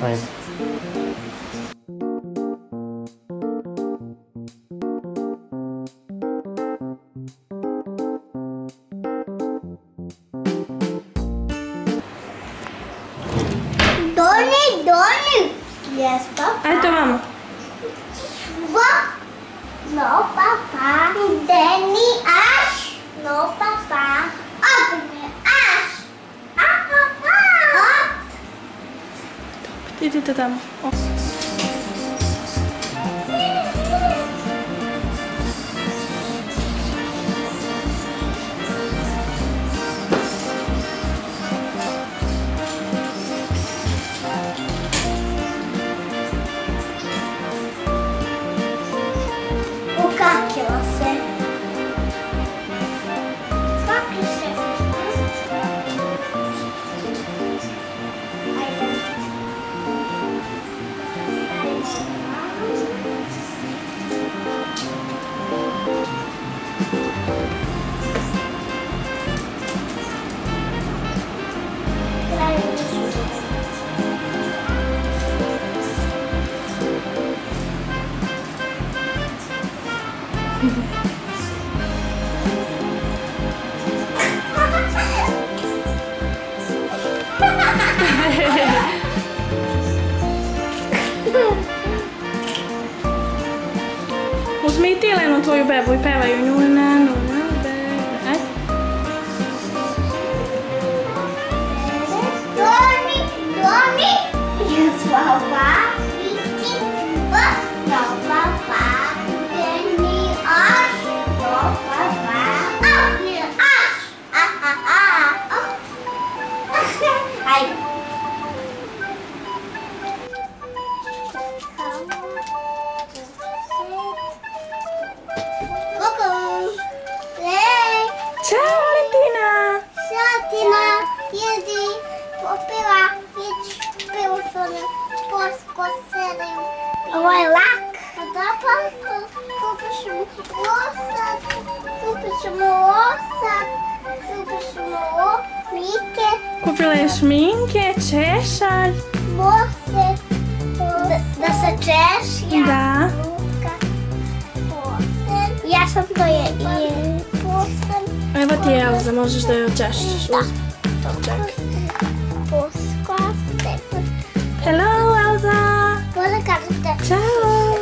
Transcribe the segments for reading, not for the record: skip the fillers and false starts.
Ajde. Doni. Yes, papa. Ajde vamo. What? No, papa. Danny Ash. No, papa. Up, Ash. Up, papa. Up. Idite tamo. Ukakila se. Ukakila se. Uzmi i ti Lenu tvoju bebu i pevaju Nuna, Nuna, bebe. Ajde. Doni. Yes, papa. Iti, but no, papa. Danny Ash. No, papa. Up, Ash. Ay. Ciao Valentina! Satina, jedi, popila, pivo solim, posko selim. Ovo je lak. Da pa, kupit ćemo osad, šminke, Kupila je šminke, češalj. bose, da se češlja, Da. ruka, posel. Ja sam to je i posel. Evo ti je Elza, možeš da joj očešćeš. Čekaj. Hello Elza! Ciao!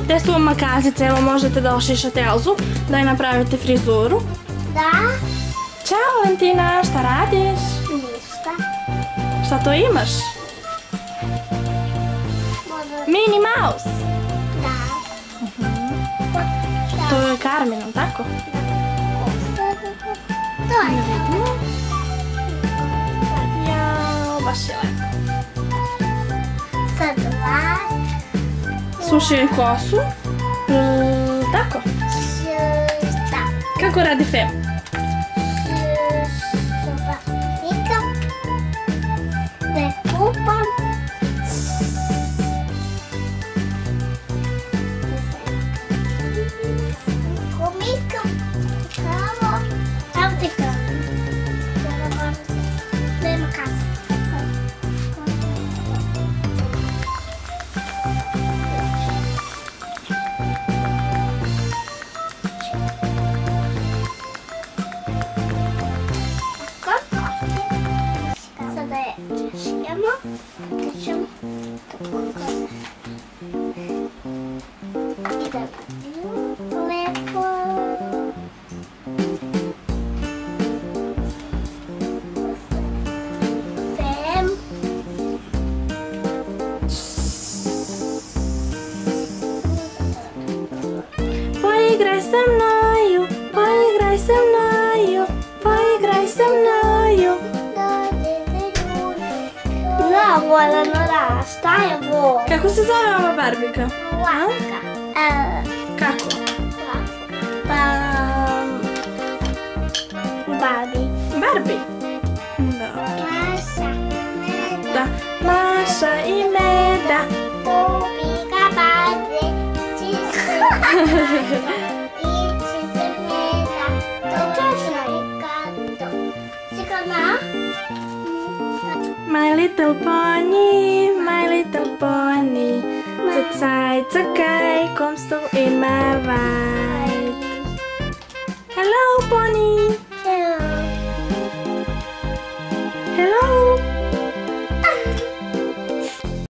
Gde su vam makazice? Evo možete da ošišate Elzu, da joj napravite frizuru. Da, Ćao Valentina, šta radiš? ništa. Šta to imaš? Minnie Mouse! Da. To je Carmen, tako? To je. Jao, baš je lepo. Sad vlak. Suši joj kosu. Tako. Da. Kako radi Fem? Nikam. Ne kupam. Komikam. Kamo. Evo ti kamo. Nema kasa. Sada je češljamo. Češljamo. I da lepo. Fem. Poigraj sa mnoju, poigraj sa mnoju, poigraj sa mnoju. Da, voljeno da, šta je ovo? Kako se zove ova Barbika? Laka. Kako? Babi. Barbie? Dobro. Maša. Da. Maša i Meda. Tobika bade. Čisto. I čisto meda. To češaj. little pony, my little pony. The sky comes to in my white. Hello.